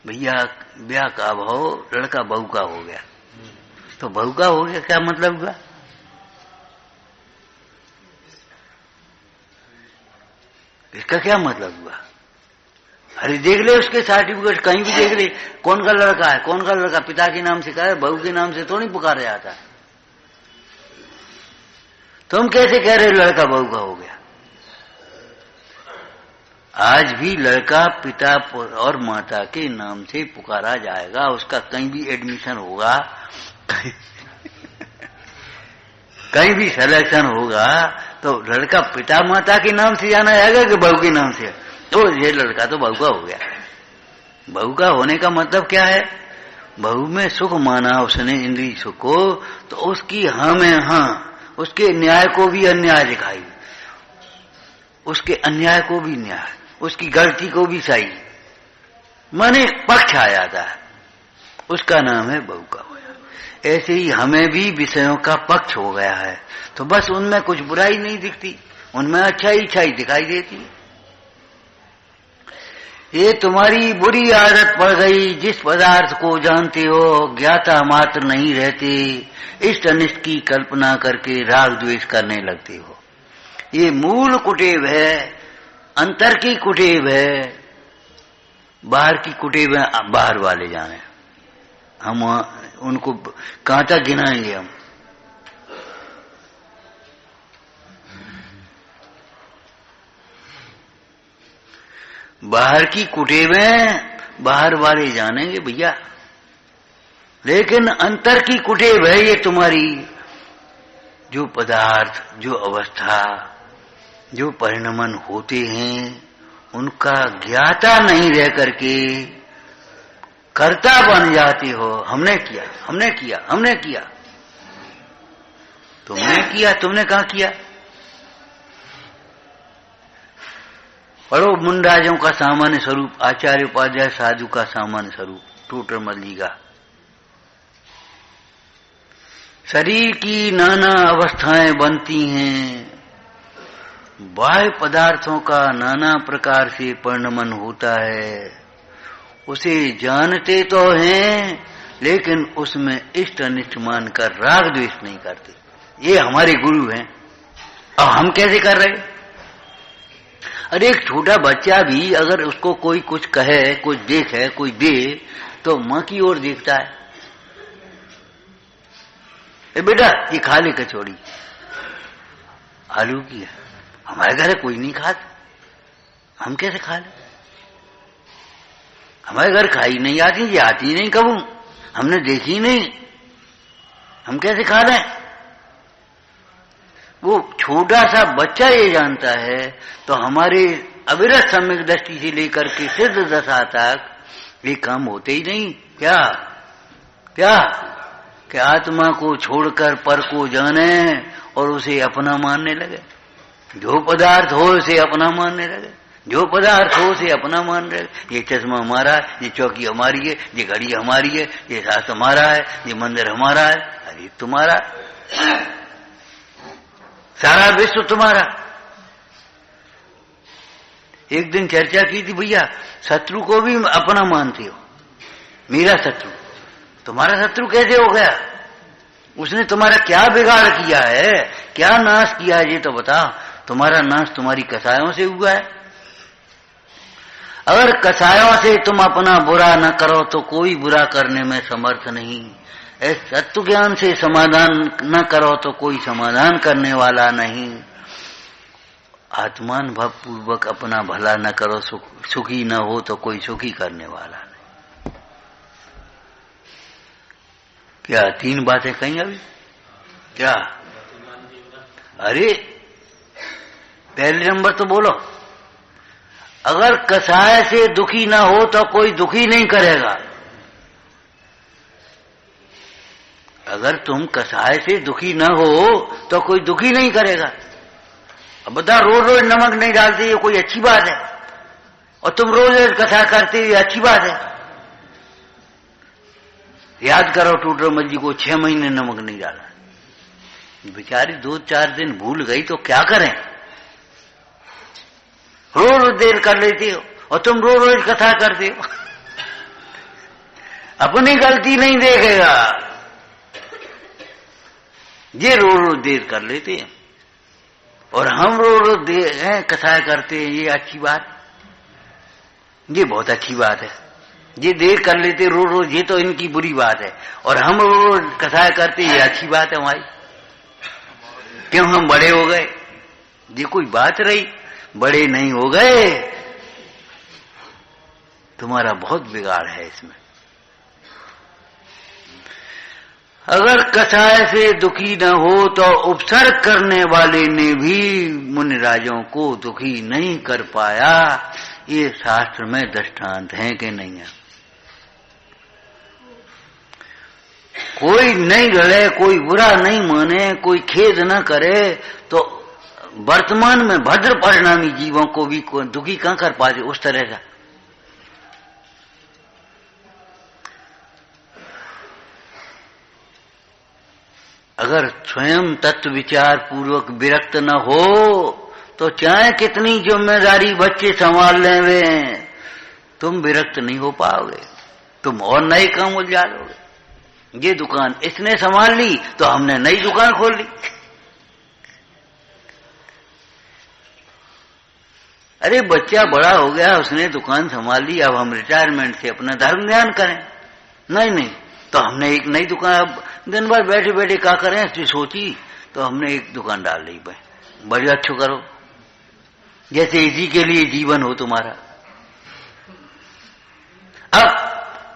भैया ब्याह का भाव लड़का बहू का हो गया। तो बहू का हो गया क्या मतलब हुआ? इसका क्या मतलब हुआ? अरे देख ले उसके सर्टिफिकेट, कहीं भी देख ले, कौन का लड़का है, कौन का लड़का, पिता के नाम से कहा है, बहू के नाम से तो नहीं पुकारा जाता है। तुम कैसे कह रहे लड़का बहू का हो गया? आज भी लड़का पिता और माता के नाम से पुकारा जाएगा। उसका कहीं भी एडमिशन होगा, कहीं भी सिलेक्शन होगा तो लड़का पिता माता के नाम से जाना जाएगा कि बहू के नाम से? तो ये लड़का तो बहू का हो गया। बहू का होने का मतलब क्या है? बहू में सुख माना उसने, इंद्रिय सुख को, तो उसकी हाँ में हाँ, उसके न्याय को भी अन्याय दिखाई, उसके अन्याय को भी न्याय, उसकी गलती को भी सही, माने पक्ष आ जाता है। उसका नाम है बहू का होया। ऐसे ही हमें भी विषयों का पक्ष हो गया है, तो बस उनमें कुछ बुराई नहीं दिखती, उनमें अच्छाई दिखाई देती। ये तुम्हारी बुरी आदत पड़ गई, जिस पदार्थ को जानते हो ज्ञाता मात्र नहीं रहते, इष्ट अनिष्ट की कल्पना करके राग द्वेष करने लगते हो। ये मूल कुटेव है, अंतर की कुटेव है, बाहर की कुटेव है, बाहर वाले जाने। हम उनको कहां तक गिनाएंगे हम। बाहर की कुटेवें बाहर वाले जानेंगे भैया, लेकिन अंतर की कुटेव है ये तुम्हारी। जो पदार्थ, जो अवस्था, जो परिणमन होते हैं, उनका ज्ञाता नहीं रह करके कर्ता बन जाते हो। हमने किया, हमने किया, हमने किया। तुमने किया, तुमने कहाँ किया? पढ़ो मुंडाजों का सामान्य स्वरूप, आचार्य उपाध्याय साधु का सामान्य स्वरूप, टोटर मल्लिका। शरीर की नाना अवस्थाएं बनती हैं, बाह्य पदार्थों का नाना प्रकार से परिणमन होता है, उसे जानते तो हैं लेकिन उसमें इष्ट अनिष्ट मानकर राग द्वेष नहीं करते। ये हमारे गुरु हैं। अब हम कैसे कर रहे? अरे एक छोटा बच्चा भी अगर उसको कोई कुछ कहे, कुछ देखे, कोई दे, तो मां की ओर देखता है, ए बेटा ये खा ले कचौड़ी, आलू की है। हमारे घर कोई नहीं खाता, हम कैसे खा ले? हमारे घर खाई नहीं आती, ये आती नहीं कबू, हमने देखी नहीं, हम कैसे खा रहे? वो छोटा सा बच्चा ये जानता है, तो हमारे अविरत सम्यक दृष्टि से लेकर के सिद्ध दशा तक ये काम होते ही नहीं। क्या क्या कि आत्मा को छोड़कर पर को जाने और उसे अपना मानने लगे। जो पदार्थ हो उसे अपना मानने लगे, जो पदार्थ हो उसे अपना मान रहे। ये चश्मा हमारा है, ये चौकी हमारी है, ये घड़ी हमारी है, ये सास हमारा है, ये मंदिर हमारा है। अरे तुम्हारा, सारा विश्व तुम्हारा। एक दिन चर्चा की थी, भैया शत्रु को भी अपना मानते हो। मेरा शत्रु तुम्हारा शत्रु कैसे हो गया? उसने तुम्हारा क्या बिगाड़ किया है, क्या नाश किया है, ये तो बताओ। तुम्हारा नाश तुम्हारी कसायों से हुआ है। अगर कसायों से तुम अपना बुरा न करो तो कोई बुरा करने में समर्थ नहीं। तत्व ज्ञान से समाधान न करो तो कोई समाधान करने वाला नहीं। आत्मान भाव पूर्वक अपना भला न करो, सुखी न हो तो कोई सुखी करने वाला नहीं। क्या तीन बातें कहीं अभी? क्या? अरे पहले नंबर तो बोलो, अगर कसाय से दुखी ना हो तो कोई दुखी नहीं करेगा। अगर तुम कसाय से दुखी ना हो तो कोई दुखी नहीं करेगा। अब बता, रोज रोज नमक नहीं डालते ये कोई अच्छी बात है? और तुम रोज रोज कथा करते ये अच्छी बात है? याद करो टूटरमल जी को 6 महीने नमक नहीं डाला, बेचारी 2-4 दिन भूल गई तो क्या करें? रोज रोज देर कर लेते हो और तुम रोज रोज कथा करते हो। अपनी गलती नहीं देखेगा, ये रोज रोज देर कर लेते हैं और हम रोज रोज कथा करते हैं। ये अच्छी बात, ये बहुत अच्छी बात है। ये देर कर लेते रोज रोज, ये तो इनकी बुरी बात है। और हम रोज रोज कथा करते, ये अच्छी बात है हमारी। क्यों? हम बड़े हो गए। ये कोई बात रही? बड़े नहीं हो गए। तुम्हारा बहुत बिगाड़ है इसमें। अगर कसाय से दुखी न हो तो उपसर्ग करने वाले ने भी मुनिराजों को दुखी नहीं कर पाया। ये शास्त्र में दृष्टांत है कि नहीं है? कोई नहीं लड़े, कोई बुरा नहीं माने, कोई खेद न करे तो वर्तमान में भद्र परिणामी जीवों को भी दुखी कहां कर पाते? उस तरह का अगर स्वयं तत्व विचार पूर्वक विरक्त न हो तो चाहे कितनी जिम्मेदारी बच्चे संभाल लें वे, तुम विरक्त नहीं हो पाओगे, तुम और नए काम उलझा लोगे। ये दुकान इसने संभाल ली तो हमने नई दुकान खोल ली। अरे बच्चा बड़ा हो गया, उसने दुकान संभाल ली, अब हम रिटायरमेंट से अपना धर्म ध्यान करें। नहीं, तो हमने एक नई दुकान, अब दिन भर बैठे बैठे क्या करें इसकी सोची, तो हमने एक दुकान डाल ली। भाई बड़ी अच्छो करो, जैसे इसी के लिए जीवन हो तुम्हारा। अब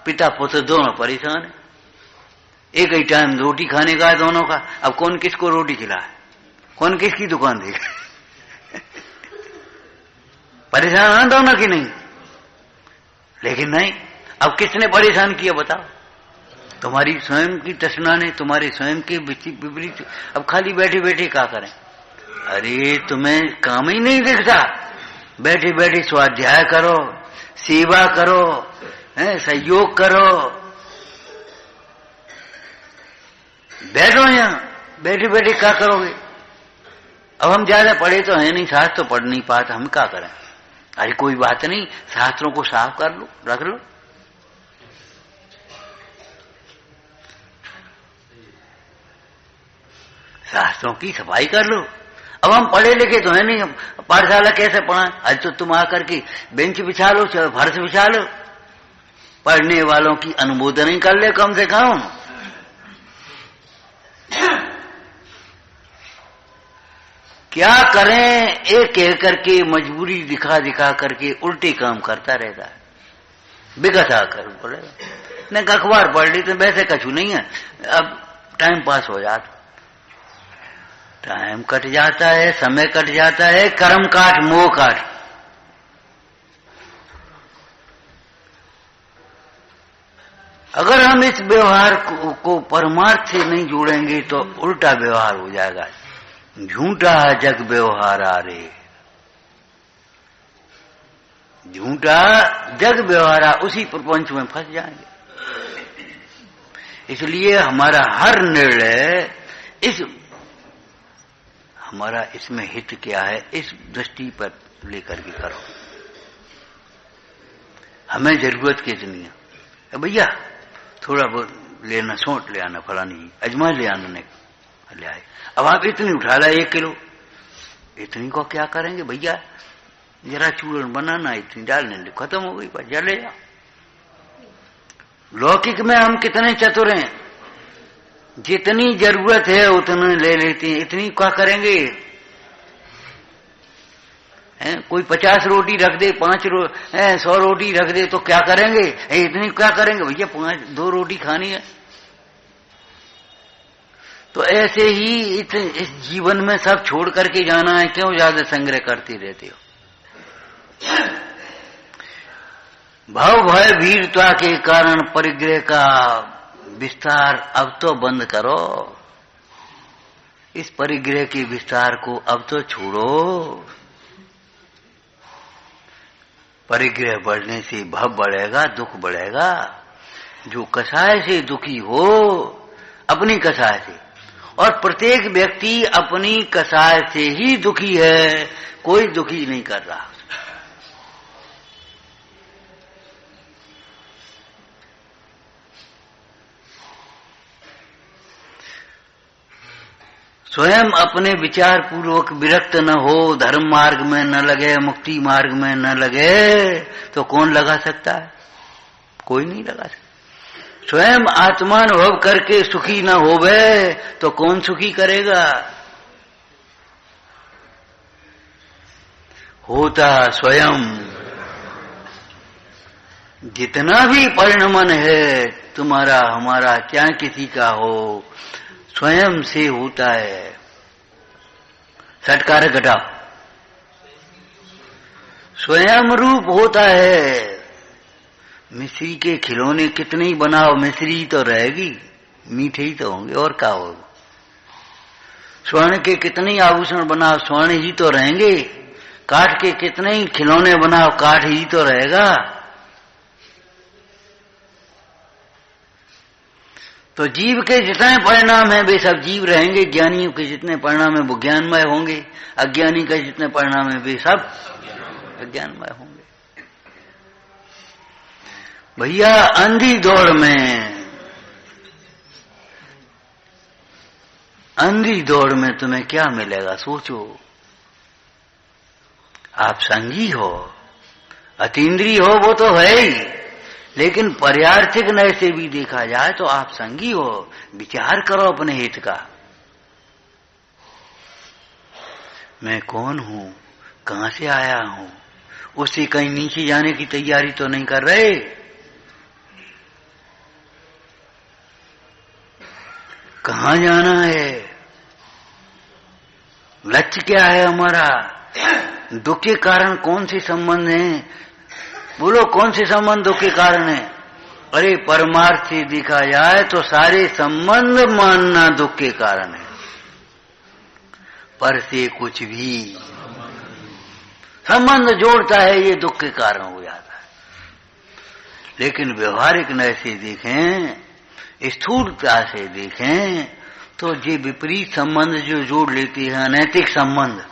पिता पुत्र दोनों परेशान है, एक ही टाइम रोटी खाने का है दोनों का। अब कौन किसको रोटी खिलाए, कौन किसकी दुकान देगा? परेशान है दोनों की नहीं, लेकिन नहीं, अब किसने परेशान किया बताओ? तुम्हारी स्वयं की तृष्णा ने, तुम्हारे स्वयं के विपरीत। अब खाली बैठे बैठे क्या करें? अरे तुम्हें काम ही नहीं दिखता, बैठे बैठे स्वाध्याय करो, सेवा करो, सहयोग करो। बैठो यहां, बैठे बैठे क्या करोगे? अब हम ज्यादा पढ़े तो है नहीं, शास्त्र तो पढ़ नहीं पाते, हम क्या करें? अरे कोई बात नहीं, शास्त्रों को साफ कर लो, रख लो। शास्त्रों की सफाई कर लो। अब हम पढ़े लिखे तो है नहीं, हम पाठशाला कैसे पढ़ाएं? आज तो तुम आकर के बेंच बिछा लो, फर्श बिछा लो, पढ़ने वालों की अनुमोदन ही कर ले कम से कम। क्या करें? एक कह करके मजबूरी दिखा दिखा करके उल्टे काम करता रहता है, बिगसा कर बोलेगा। नहीं अखबार पढ़ ली तो वैसे कछु नहीं है, अब टाइम पास हो जाता, टाइम कट जाता है, समय कट जाता है, कर्म काट मोह काट। अगर हम इस व्यवहार को परमार्थ से नहीं जोड़ेंगे तो उल्टा व्यवहार हो जाएगा। झूठा जग व्यवहार रे, झूठा जग व्यवहार, उसी प्रपंच में फंस जाएंगे। इसलिए हमारा हर निर्णय हमारा इसमें हित क्या है, इस दृष्टि पर लेकर के करो। हमें जरूरत कितनी है? भैया थोड़ा बहुत लेना, सोंठ ले आना, फलानी अजमा ले आना, ने ले आए। अब आप इतनी उठा ला 1 किलो, इतनी को क्या करेंगे भैया? जरा चूर्ण बनाना, इतनी डालने, खत्म हो गई, भैया ले जाओ। लौकिक में हम कितने चतुर हैं, जितनी जरूरत है उतने ले लेते हैं, इतनी क्या करेंगे? कोई 50 रोटी रख दे, 100 रोटी रख दे तो क्या करेंगे? इतनी क्या करेंगे भैया? 2 रोटी खानी है। तो ऐसे ही इस जीवन में सब छोड़ करके जाना है, क्यों ज्यादा संग्रह करते रहते हो? भाव भय वीरता के कारण परिग्रह का विस्तार अब तो बंद करो। इस परिग्रह के विस्तार को अब तो छोड़ो। परिग्रह बढ़ने से भव बढ़ेगा, दुख बढ़ेगा। जो कसाय से दुखी हो, अपनी कसाय से, और प्रत्येक व्यक्ति अपनी कसाय से ही दुखी है, कोई दुखी नहीं कर रहा। स्वयं अपने विचार पूर्वक विरक्त न हो, धर्म मार्ग में न लगे, मुक्ति मार्ग में न लगे, तो कौन लगा सकता है? कोई नहीं लगा सकता। स्वयं आत्मानुभव करके सुखी न होवे तो कौन सुखी करेगा? होता स्वयं। जितना भी परिणमन है तुम्हारा हमारा, चाहे किसी का हो, स्वयं से होता है। सटकार घटाओ, स्वयं रूप होता है। मिश्री के खिलौने कितने ही बनाओ, मिश्री तो रहेगी, मीठे ही तो होंगे, और क्या होगा? स्वर्ण के कितने ही आभूषण बनाओ, स्वर्ण ही तो रहेंगे। काठ के कितने ही खिलौने बनाओ, काठ ही तो रहेगा। तो जीव के जितने परिणाम हैं वे सब जीव रहेंगे, ज्ञानियों के जितने परिणाम हैं वो ज्ञानमय होंगे, अज्ञानी के जितने परिणाम हैं वे सब अज्ञानमय होंगे। भैया अंधी दौड़ में तुम्हें क्या मिलेगा सोचो। आप संगी हो, अतीन्द्रिय हो वो तो है ही, लेकिन पर्यार्थिक नय से भी देखा जाए तो आप संगी हो। विचार करो अपने हित का। मैं कौन हूं, कहां से आया हूं, उससे कहीं नीचे जाने की तैयारी तो नहीं कर रहे। कहां जाना है, लक्ष्य क्या है हमारा, दुख के कारण कौन से संबंध हैं, बोलो कौन से संबंध दुख के कारण है। अरे परमार्थ से देखा जाए तो सारे संबंध मानना दुख के कारण है, पर से कुछ भी संबंध जोड़ता है ये दुख के कारण हो जाता है। लेकिन व्यवहारिक नय से देखें, स्थूलता से देखें तो ये विपरीत संबंध जो जोड़ लेते हैं, अनैतिक संबंध,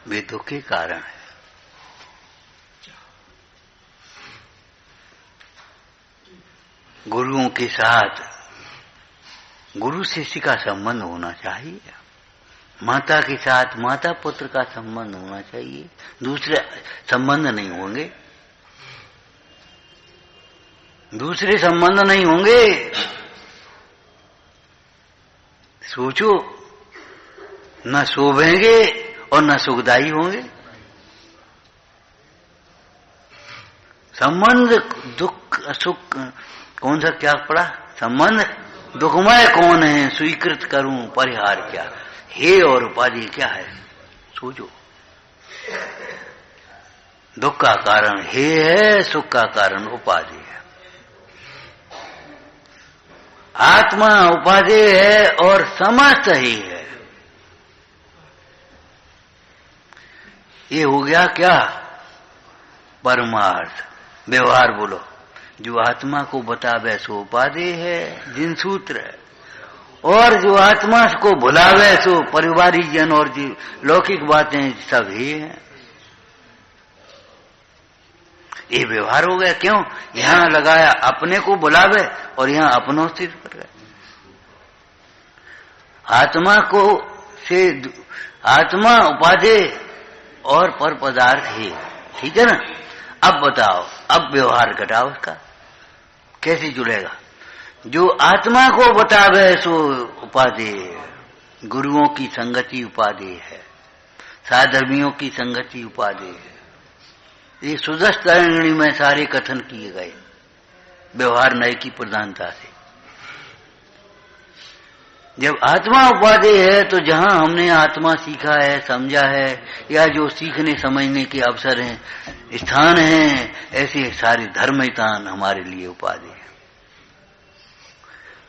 वे दुख के कारण है। गुरुओं के साथ गुरु शिष्य का संबंध होना चाहिए, माता के साथ माता पुत्र का संबंध होना चाहिए, दूसरे संबंध नहीं होंगे, दूसरे संबंध नहीं होंगे। सोचो, न शोभेंगे और न सुखदायी होंगे। संबंध दुख सुख कौन सा क्या पड़ा, संबंध दुखमय कौन है, स्वीकृत करूं परिहार क्या, हे और उपाधि क्या है। सोचो, दुख का कारण हे है, सुख का कारण उपाधि है। आत्मा उपाधि है और समस्त ही है। ये हो गया क्या, परमार्थ। व्यवहार बोलो, जो आत्मा को बतावे सो उपाधि है, जिन सूत्र है, और जो आत्मा को भुलावे सो पारिवारिक जन और जो लौकिक बातें सब ही है। ये व्यवहार हो गया। क्यों, यहां लगाया अपने को बुलावे और यहां अपनों से कर गए। आत्मा को से आत्मा उपाधि और पर पदार्थ ही, ठीक है ना। अब बताओ, अब व्यवहार घटाओ उसका, कैसे जुड़ेगा। जो आत्मा को बतावे सो उपाधि, गुरुओं की संगति उपाधि है, साधर्मियों की संगति उपाधि है। ये सुदर्श तरंगिणी में सारे कथन किए गए व्यवहार नय की प्रधानता से। जब आत्मा उपाधि है तो जहां हमने आत्मा सीखा है, समझा है, या जो सीखने समझने के अवसर हैं, स्थान हैं, ऐसे सारे धर्म स्थान हमारे लिए उपाधि है।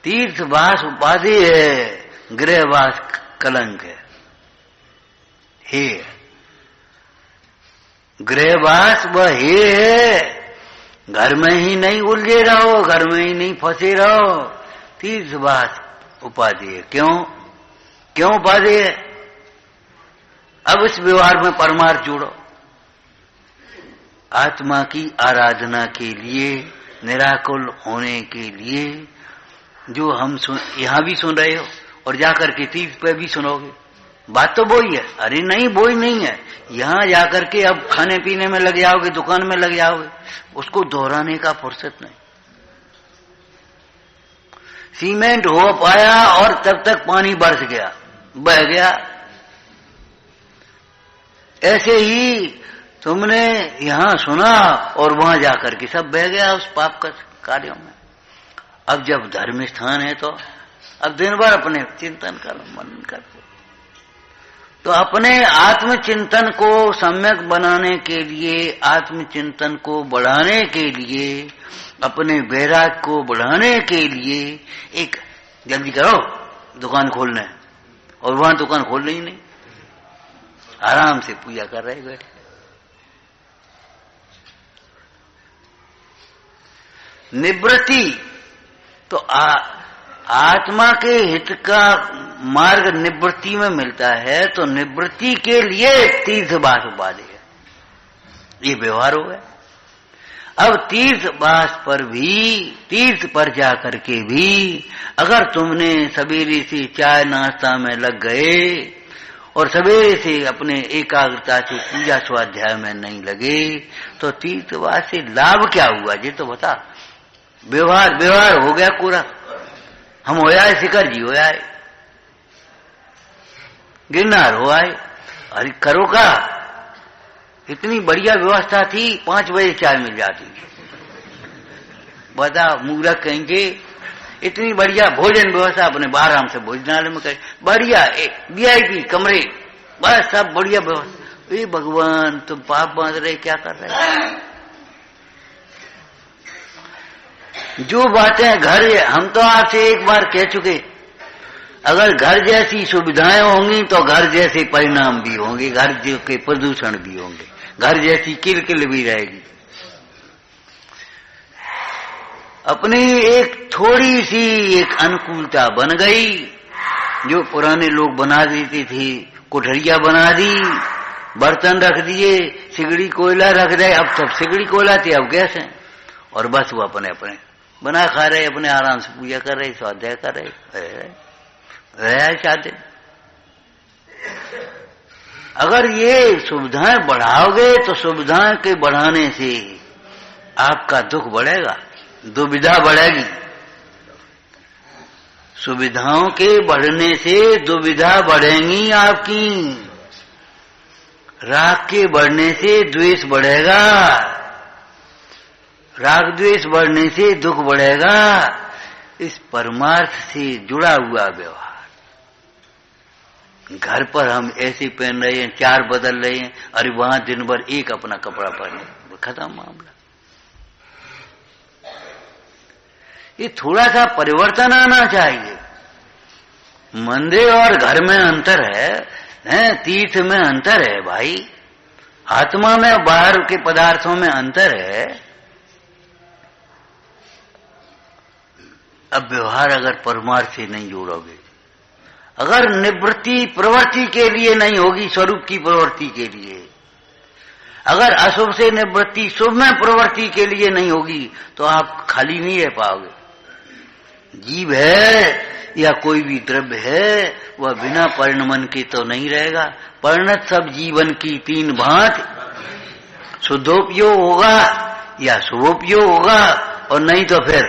तीर्थवास उपाधि है, गृहवास कलंक है। हे गृहवास वह हे है, घर में ही नहीं उलझे रहो, घर में ही नहीं फंसे रहो। तीर्थवास उपाधि है। क्यों क्यों उपाधि है। अब इस व्यवहार में परमार्थ जोड़ो। आत्मा की आराधना के लिए, निराकुल होने के लिए, जो हम यहां भी सुन रहे हो और जाकर के तीर्थ पे भी सुनोगे, बात तो वही है। अरे नहीं, वही नहीं है। यहां जाकर के अब खाने पीने में लग जाओगे, दुकान में लग जाओगे, उसको दोहराने का फुर्सत नहीं। सीमेंट हो पाया और तब तक पानी बरस गया, बह गया। ऐसे ही तुमने यहां सुना और वहां जाकर के सब बह गया उस पाप का कार्यों में। अब जब धर्म स्थान है तो अब दिन भर अपने चिंतन करो, मनन करो। तो अपने आत्मचिंतन को सम्यक बनाने के लिए, आत्मचिंतन को बढ़ाने के लिए, अपने वैराग को बढ़ाने के लिए एक जल्दी करो दुकान खोलना है, और वहां दुकान खोलनी ही नहीं, आराम से पूजा कर रहे बैठे। निवृत्ति तो आत्मा के हित का मार्ग निवृत्ति में मिलता है, तो निवृत्ति के लिए तीर्थवास उपाधि है, ये व्यवहार हो गया। अब तीर्थवास पर भी, तीर्थ पर जा करके भी अगर तुमने सवेरे से चाय नाश्ता में लग गए और सवेरे से अपने एकाग्रता से पूजा स्वाध्याय में नहीं लगे, तो तीर्थवास से लाभ क्या हुआ ये तो बता। व्यवहार हो गया पूरा। हम हो आए, शिखर जी हो आए, गिरनार हो आए, अरे करो का, इतनी बढ़िया व्यवस्था थी, 5 बजे चाय मिल जाती। बता मूर्ख कहेंगे, इतनी बढ़िया भोजन व्यवस्था अपने आराम से भोजनालय में करे, बढ़िया VIP कमरे, बस सब बढ़िया व्यवस्था। ये भगवान तुम पाप बांध रहे, क्या कर रहे? जो बातें घर, हम तो आपसे एक बार कह चुके, अगर घर जैसी सुविधाएं होंगी तो घर जैसे परिणाम भी होंगे, घर के प्रदूषण भी होंगे, घर जैसी किलकिल भी रहेगी। अपनी एक थोड़ी सी एक अनुकूलता बन गई, जो पुराने लोग बना देते थे, कोठरिया बना दी, बर्तन रख दिए, सिगड़ी कोयला रख दे, अब सब सिगड़ी कोयला थी, अब गैस है, और बस वो अपने अपने बना खा रहे, अपने आराम से पूजा कर रहे, स्वाध्याय कर रहे चाहते। अगर ये सुविधाएं बढ़ाओगे तो सुविधाएं के बढ़ाने से आपका दुख बढ़ेगा, दुविधा बढ़ेगी। सुविधाओं के बढ़ने से दुविधा बढ़ेंगी आपकी, राग के बढ़ने से द्वेष बढ़ेगा, राग द्वेष बढ़ने से दुख बढ़ेगा। इस परमार्थ से जुड़ा हुआ व्यवहार, घर पर हम ऐसे पहन रहे हैं, 4 बदल रहे हैं, अरे वहां दिन भर एक अपना कपड़ा पहने, खत्म मामला। ये थोड़ा सा परिवर्तन आना चाहिए। मंदिर और घर में अंतर है, तीर्थ में अंतर है भाई, आत्मा में बाहर के पदार्थों में अंतर है। अब व्यवहार अगर परमार्थ से नहीं जोड़ोगे, अगर निवृत्ति प्रवृत्ति के लिए नहीं होगी, स्वरूप की प्रवृत्ति के लिए, अगर अशुभ से निवृत्ति शुभ में प्रवृत्ति के लिए नहीं होगी, तो आप खाली नहीं रह पाओगे। जीव है या कोई भी द्रव्य है, वह बिना परिणमन के तो नहीं रहेगा। परिणत सब जीवन की 3 भांति, शुद्धोपयोग होगा या शुभोपयोग होगा, और नहीं तो फिर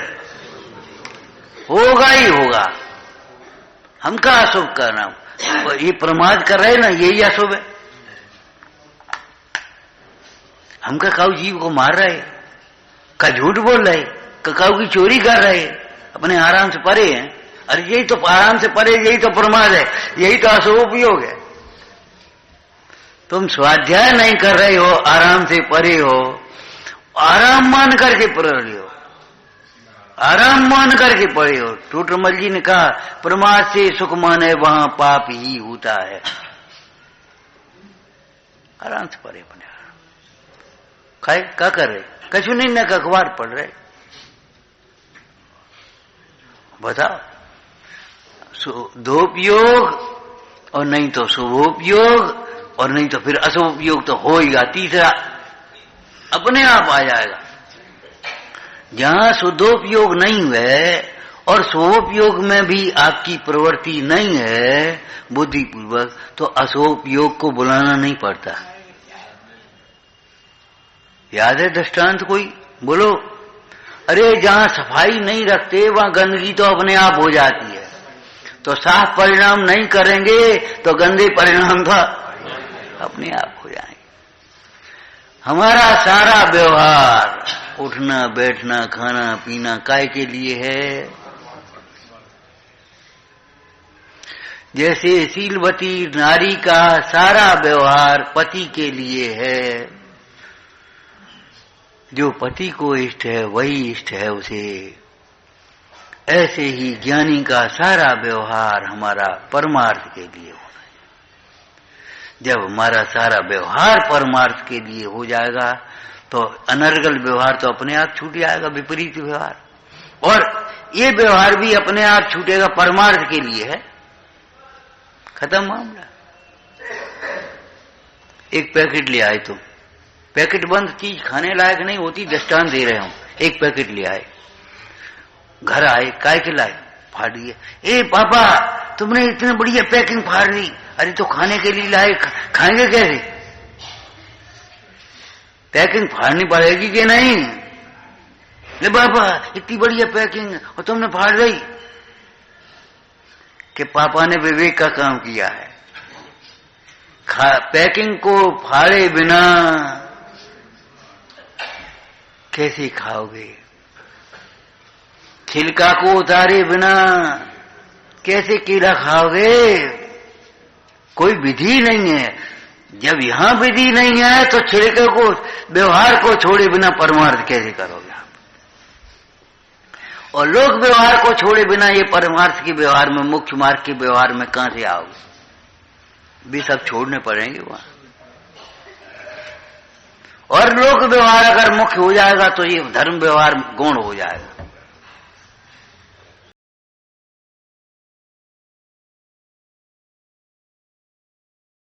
होगा ही होगा। हम का अशुभ कर रहा हूं, ये प्रमाद कर रहे ना, यही अशुभ है। हम का काऊ जीव को मार रहे, का झूठ बोल रहे, का काऊ की चोरी कर रहे, अपने आराम से परे हैं। अरे यही तो आराम से परे, यही तो प्रमाद है, यही तो अशुभोपयोग है। तुम स्वाध्याय नहीं कर रहे हो, आराम से परे हो, आराम मान करके पढ़ रहे हो, आराम मान करके पढ़े हो। टूटमल जी ने कहा, प्रमाद से सुख माने वहां पाप ही होता है। आराम से पढ़े, अपने खाए क्या कर रहे, कछु नहीं, न अखबार पढ़ रहे। बताओ, दोपयोग और नहीं तो शुभोपयोग, और नहीं तो फिर अशुभोपयोग तो होएगा, तीसरा अपने आप आ जाएगा। जहां शुद्धोपयोग नहीं है और शुभोपयोग में भी आपकी प्रवृत्ति नहीं है बुद्धिपूर्वक, तो अशुभोपयोग को बुलाना नहीं पड़ता। याद है दृष्टांत कोई? बोलो। अरे जहां सफाई नहीं रखते वहां गंदगी तो अपने आप हो जाती है, तो साफ परिणाम नहीं करेंगे तो गंदे परिणाम तो अपने आप हो जाएंगे। हमारा सारा व्यवहार, उठना बैठना खाना पीना काय के लिए है? जैसे शीलवती नारी का सारा व्यवहार पति के लिए है, जो पति को इष्ट है वही इष्ट है उसे, ऐसे ही ज्ञानी का सारा व्यवहार हमारा परमार्थ के लिए होना है। जब हमारा सारा व्यवहार परमार्थ के लिए हो जाएगा तो अनर्गल व्यवहार तो अपने आप छूट जाएगा, विपरीत व्यवहार। और ये व्यवहार भी अपने आप छूटेगा, परमार्थ के लिए है, खत्म मामला। एक पैकेट ले आए तुम, पैकेट बंद चीज खाने लायक नहीं होती, दृष्टांत दे रहे हूं। एक पैकेट ले आए, घर आए, काय के लाए, फाड़ दिए। ए पापा तुमने इतनी बढ़िया पैकिंग फाड़ दी। अरे तो खाने के लिए लाए, खाएंगे कैसे? पैकिंग फाड़नी पड़ेगी कि नहीं? ले पापा इतनी बढ़िया पैकिंग और तुमने फाड़ दी। कि पापा ने विवेक का काम किया है। पैकिंग को फाड़े बिना कैसे खाओगे? छिलका को उतारे बिना कैसे केला खाओगे? कोई विधि नहीं है। जब यहां विधि नहीं है तो छिलके को, व्यवहार को छोड़े बिना परमार्थ कैसे करोगे आप? और लोक व्यवहार को छोड़े बिना ये परमार्थ के व्यवहार में, मुख्य मार्ग के व्यवहार में कहां से आओगे? भी सब छोड़ने पड़ेंगे वहां। और लोक व्यवहार अगर मुख्य हो जाएगा तो ये धर्म व्यवहार गौण हो जाएगा।